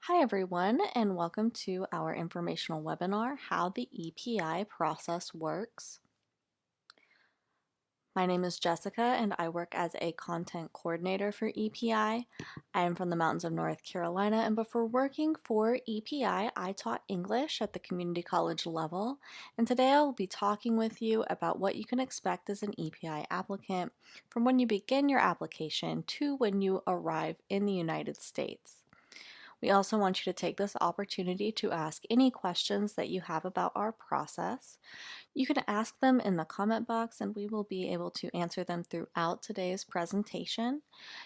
Hi everyone, and welcome to our informational webinar, How the EPI Process Works. My name is Jessica and I work as a content coordinator for EPI. I am from the mountains of North Carolina, and before working for EPI, I taught English at the community college level. And today I will be talking with you about what you can expect as an EPI applicant from when you begin your application to when you arrive in the United States. We also want you to take this opportunity to ask any questions that you have about our process. You can ask them in the comment box and we will be able to answer them throughout today's presentation.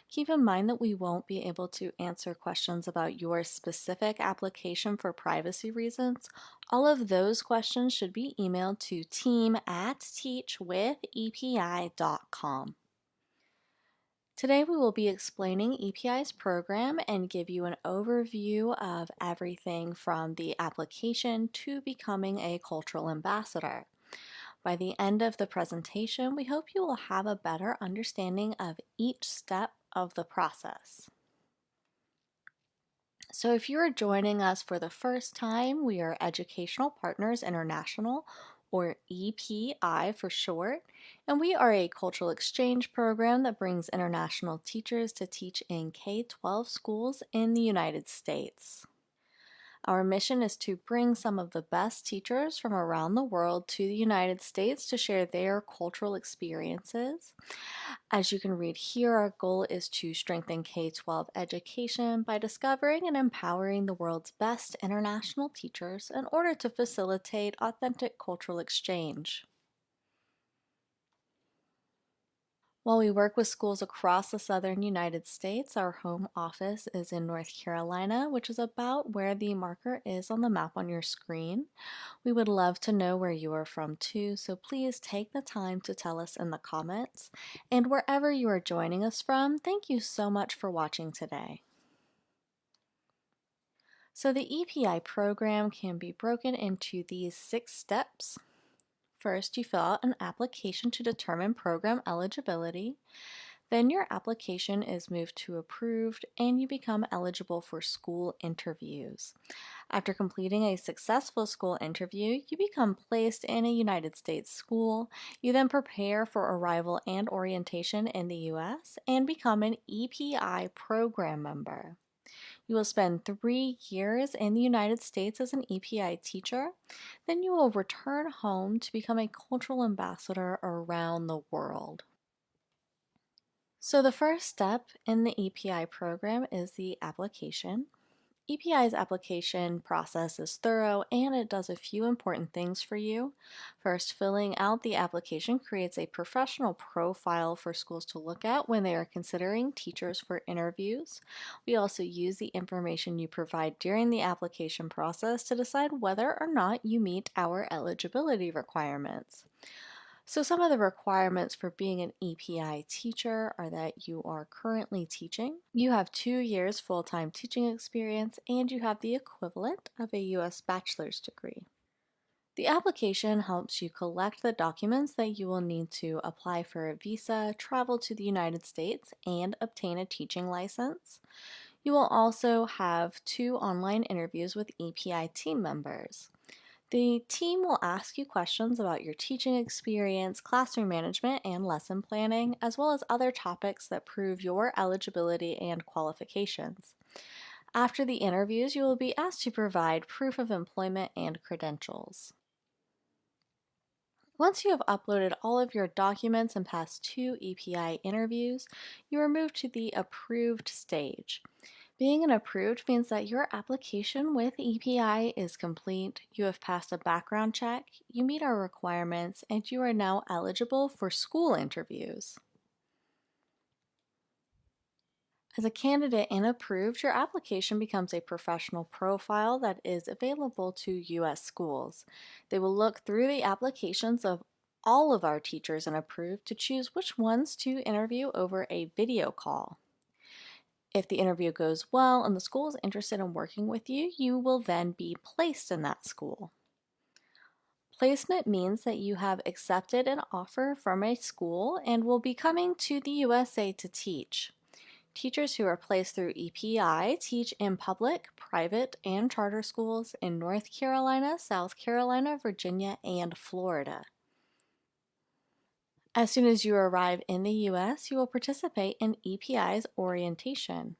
Keep in mind that we won't be able to answer questions about your specific application for privacy reasons. All of those questions should be emailed to team@teachwithepi.com. Today we will be explaining EPI's program and give you an overview of everything from the application to becoming a cultural ambassador. By the end of the presentation, we hope you will have a better understanding of each step of the process. So if you are joining us for the first time, we are Educational Partners International, or EPI for short, and we are a cultural exchange program that brings international teachers to teach in K-12 schools in the United States. Our mission is to bring some of the best teachers from around the world to the United States to share their cultural experiences. As you can read here, our goal is to strengthen K-12 education by discovering and empowering the world's best international teachers in order to facilitate authentic cultural exchange. While we work with schools across the southern United States, our home office is in North Carolina, which is about where the marker is on the map on your screen. We would love to know where you are from too, so please take the time to tell us in the comments. And wherever you are joining us from, thank you so much for watching today. So the EPI program can be broken into these 6 steps. First, you fill out an application to determine program eligibility. Then your application is moved to approved and you become eligible for school interviews. After completing a successful school interview, you become placed in a United States school. You then prepare for arrival and orientation in the U.S. and become an EPI program member. You will spend 3 years in the United States as an EPI teacher. Then you will return home to become a cultural ambassador around the world. So the first step in the EPI program is the application. EPI's application process is thorough and it does a few important things for you. First, filling out the application creates a professional profile for schools to look at when they are considering teachers for interviews. We also use the information you provide during the application process to decide whether or not you meet our eligibility requirements. So some of the requirements for being an EPI teacher are that you are currently teaching, you have 2 years full-time teaching experience, and you have the equivalent of a U.S. bachelor's degree. The application helps you collect the documents that you will need to apply for a visa, travel to the United States, and obtain a teaching license. You will also have 2 online interviews with EPI team members. The team will ask you questions about your teaching experience, classroom management, and lesson planning, as well as other topics that prove your eligibility and qualifications. After the interviews, you will be asked to provide proof of employment and credentials. Once you have uploaded all of your documents and passed 2 EPI interviews, you are moved to the approved stage. Being an approved means that your application with EPI is complete, you have passed a background check, you meet our requirements, and you are now eligible for school interviews. As a candidate and approved, your application becomes a professional profile that is available to U.S. schools. They will look through the applications of all of our teachers and approved to choose which ones to interview over a video call. If the interview goes well and the school is interested in working with you, you will then be placed in that school. Placement means that you have accepted an offer from a school and will be coming to the USA to teach. Teachers who are placed through EPI teach in public, private, and charter schools in North Carolina, South Carolina, Virginia, and Florida. As soon as you arrive in the U.S., you will participate in EPI's orientation.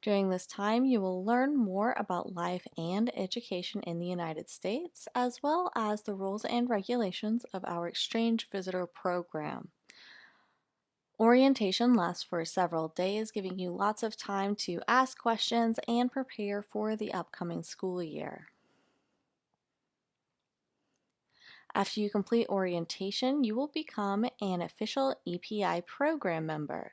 During this time, you will learn more about life and education in the United States, as well as the rules and regulations of our exchange visitor program. Orientation lasts for several days, giving you lots of time to ask questions and prepare for the upcoming school year. After you complete orientation, you will become an official EPI program member.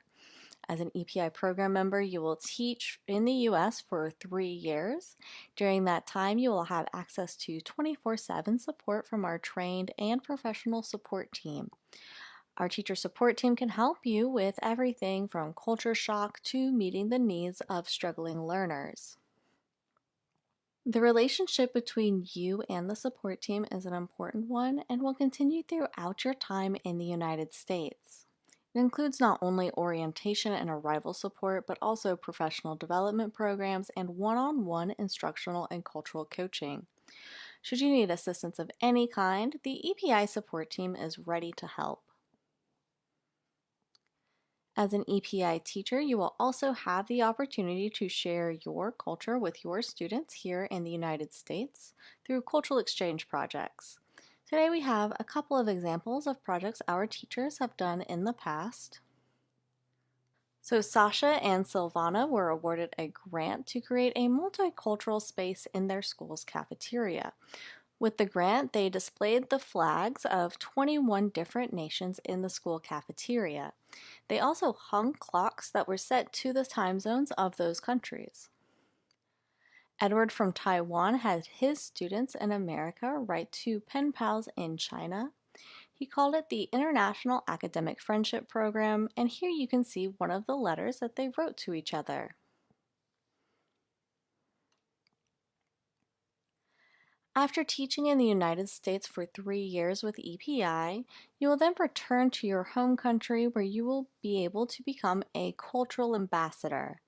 As an EPI program member, you will teach in the U.S. for 3 years. During that time, you will have access to 24/7 support from our trained and professional support team. Our teacher support team can help you with everything from culture shock to meeting the needs of struggling learners. The relationship between you and the support team is an important one and will continue throughout your time in the United States. It includes not only orientation and arrival support, but also professional development programs and one-on-one instructional and cultural coaching. Should you need assistance of any kind, the EPI support team is ready to help. As an EPI teacher, you will also have the opportunity to share your culture with your students here in the United States through cultural exchange projects. Today we have a couple of examples of projects our teachers have done in the past. So Sasha and Silvana were awarded a grant to create a multicultural space in their school's cafeteria. With the grant, they displayed the flags of 21 different nations in the school cafeteria. They also hung clocks that were set to the time zones of those countries. Edward from Taiwan had his students in America write to pen pals in China. He called it the International Academic Friendship Program, and here you can see one of the letters that they wrote to each other. After teaching in the United States for 3 years with EPI, you will then return to your home country where you will be able to become a cultural ambassador.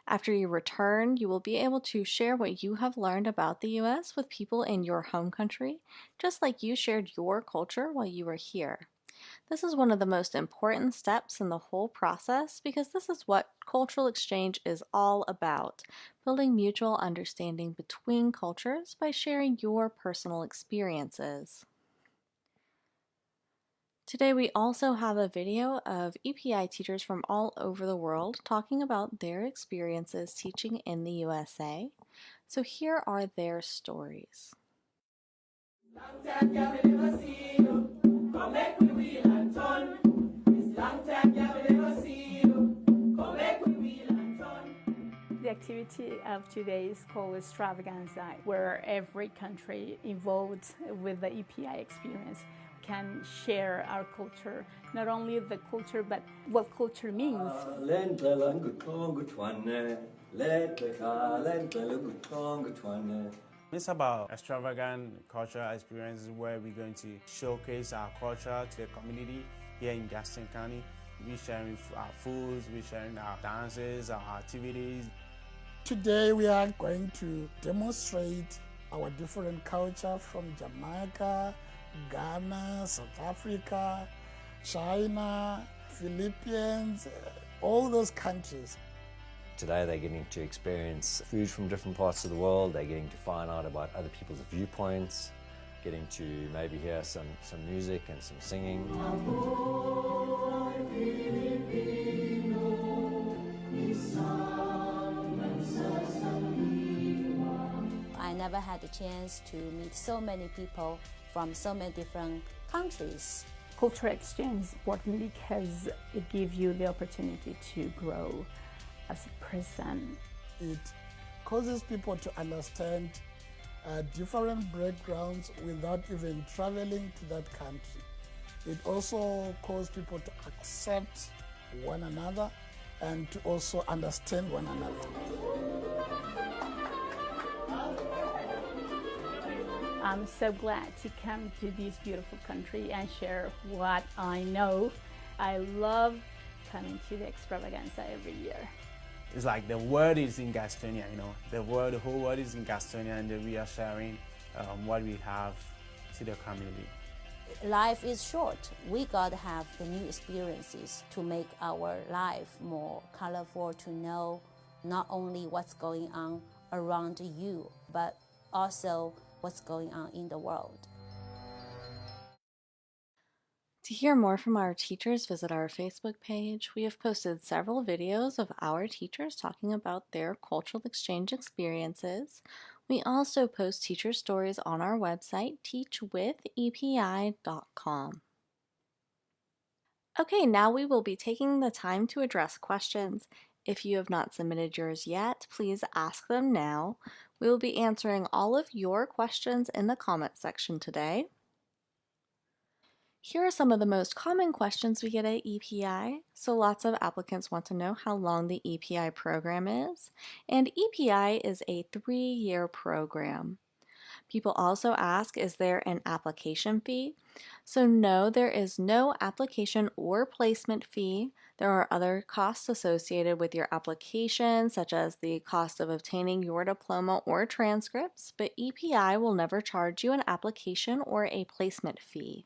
After you return, you will be able to share what you have learned about the U.S. with people in your home country, just like you shared your culture while you were here. This is one of the most important steps in the whole process because this is what cultural exchange is all about, building mutual understanding between cultures by sharing your personal experiences. Today we also have a video of EPI teachers from all over the world talking about their experiences teaching in the USA. So here are their stories. The activity of today is called Extravaganza, where every country involved with the EPI experience can share our culture, not only the culture, but what culture means. It's about extravagant cultural experiences where we're going to showcase our culture to the community here in Gaston County. We're sharing our foods, we're sharing our dances, our activities. Today we are going to demonstrate our different culture from Jamaica, Ghana, South Africa, China, Philippines, all those countries. Today they're getting to experience food from different parts of the world, they're getting to find out about other people's viewpoints, getting to maybe hear some music and some singing. I never had the chance to meet so many people from so many different countries. Cultural exchange is important because it gives you the opportunity to grow as a person. It causes people to understand different backgrounds without even traveling to that country. It also causes people to accept one another and to also understand one another. I'm so glad to come to this beautiful country and share what I know. I love coming to the Extravaganza every year. it's like the world is in Gastonia, the whole world is in Gastonia, and we are sharing what we have to the community. Life is short. We gotta have the new experiences to make our life more colorful, to know not only what's going on around you, but also what's going on in the world. To hear more from our teachers, visit our Facebook page. We have posted several videos of our teachers talking about their cultural exchange experiences. We also post teacher stories on our website, teachwithepi.com. Okay, now we will be taking the time to address questions. If you have not submitted yours yet, please ask them now. We will be answering all of your questions in the comment section today. Here are some of the most common questions we get at EPI. So lots of applicants want to know how long the EPI program is. And EPI is a 3-year program. People also ask, is there an application fee? So no, there is no application or placement fee. There are other costs associated with your application, such as the cost of obtaining your diploma or transcripts, but EPI will never charge you an application or a placement fee.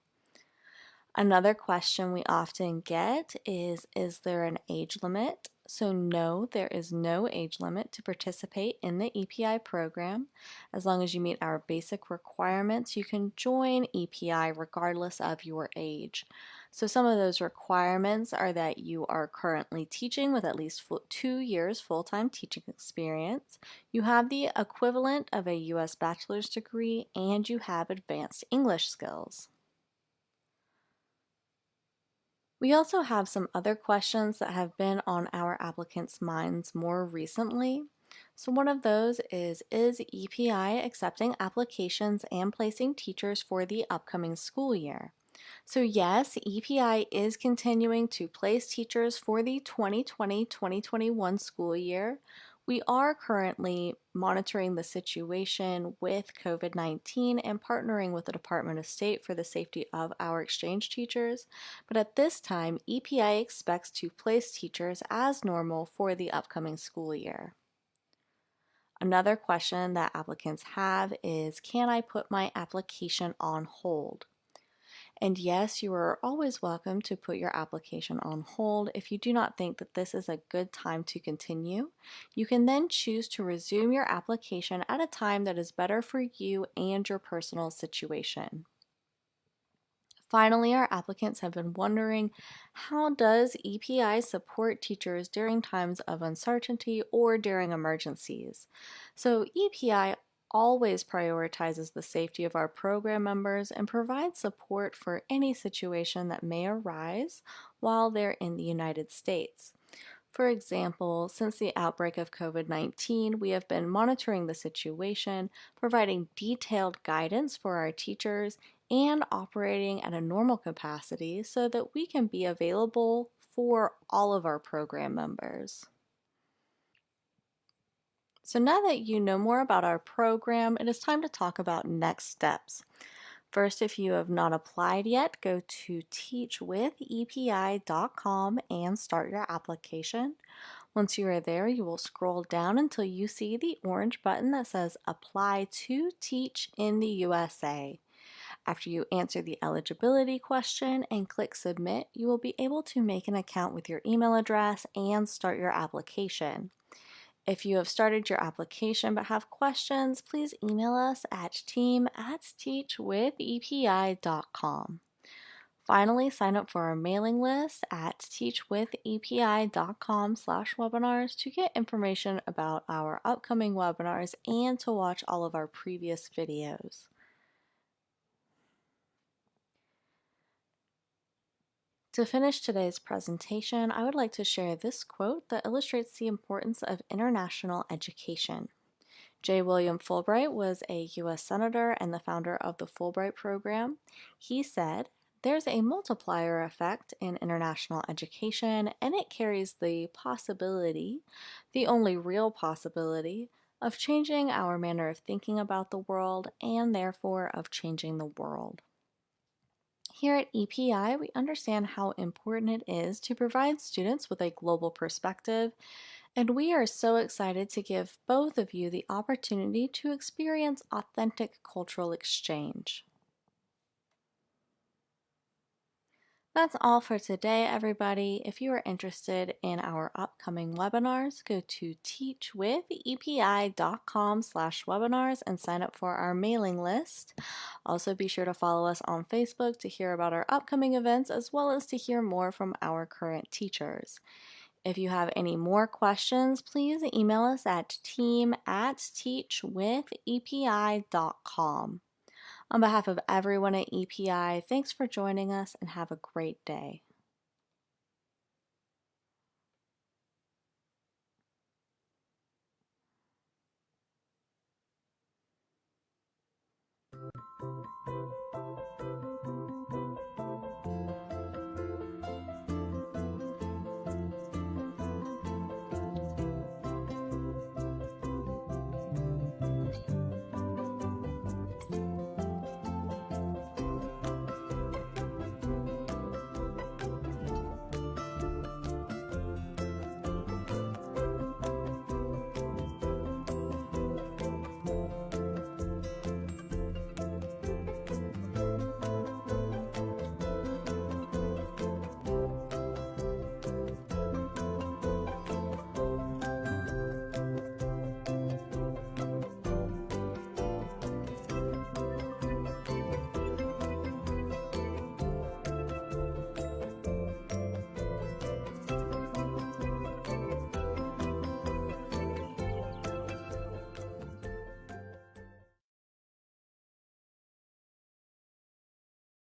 Another question we often get is there an age limit? So no, there is no age limit to participate in the EPI program. As long as you meet our basic requirements, you can join EPI regardless of your age. So some of those requirements are that you are currently teaching with at least 2 years full-time teaching experience, you have the equivalent of a U.S. bachelor's degree, and you have advanced English skills. We also have some other questions that have been on our applicants' minds more recently. So one of those is EPI accepting applications and placing teachers for the upcoming school year? So yes, EPI is continuing to place teachers for the 2020-2021 school year. We are currently monitoring the situation with COVID-19 and partnering with the Department of State for the safety of our exchange teachers. But at this time, EPI expects to place teachers as normal for the upcoming school year. Another question that applicants have is, can I put my application on hold? And yes, you are always welcome to put your application on hold if you do not think that this is a good time to continue. You can then choose to resume your application at a time that is better for you and your personal situation. Finally, our applicants have been wondering, how does EPI support teachers during times of uncertainty or during emergencies? So EPI always prioritizes the safety of our program members and provides support for any situation that may arise while they're in the United States. For example, since the outbreak of COVID-19, we have been monitoring the situation, providing detailed guidance for our teachers, and operating at a normal capacity so that we can be available for all of our program members. So now that you know more about our program, it is time to talk about next steps. First, if you have not applied yet, go to teachwithepi.com and start your application. Once you are there, you will scroll down until you see the orange button that says Apply to Teach in the USA. After you answer the eligibility question and click Submit, you will be able to make an account with your email address and start your application. If you have started your application but have questions, please email us at team@teachwithepi.com. Finally, sign up for our mailing list at teachwithepi.com/webinars to get information about our upcoming webinars and to watch all of our previous videos. To finish today's presentation, I would like to share this quote that illustrates the importance of international education. J. William Fulbright was a U.S. Senator and the founder of the Fulbright program. He said, "There's a multiplier effect in international education, and it carries the possibility, the only real possibility, of changing our manner of thinking about the world and therefore of changing the world." Here at EPI, we understand how important it is to provide students with a global perspective, And we are so excited to give both of you the opportunity to experience authentic cultural exchange. That's all for today, everybody. If you are interested in our upcoming webinars, go to teachwithepi.com/webinars and sign up for our mailing list. Also, be sure to follow us on Facebook to hear about our upcoming events as well as to hear more from our current teachers. If you have any more questions, please email us at team@teachwithepi.com. On behalf of everyone at EPI, thanks for joining us and have a great day.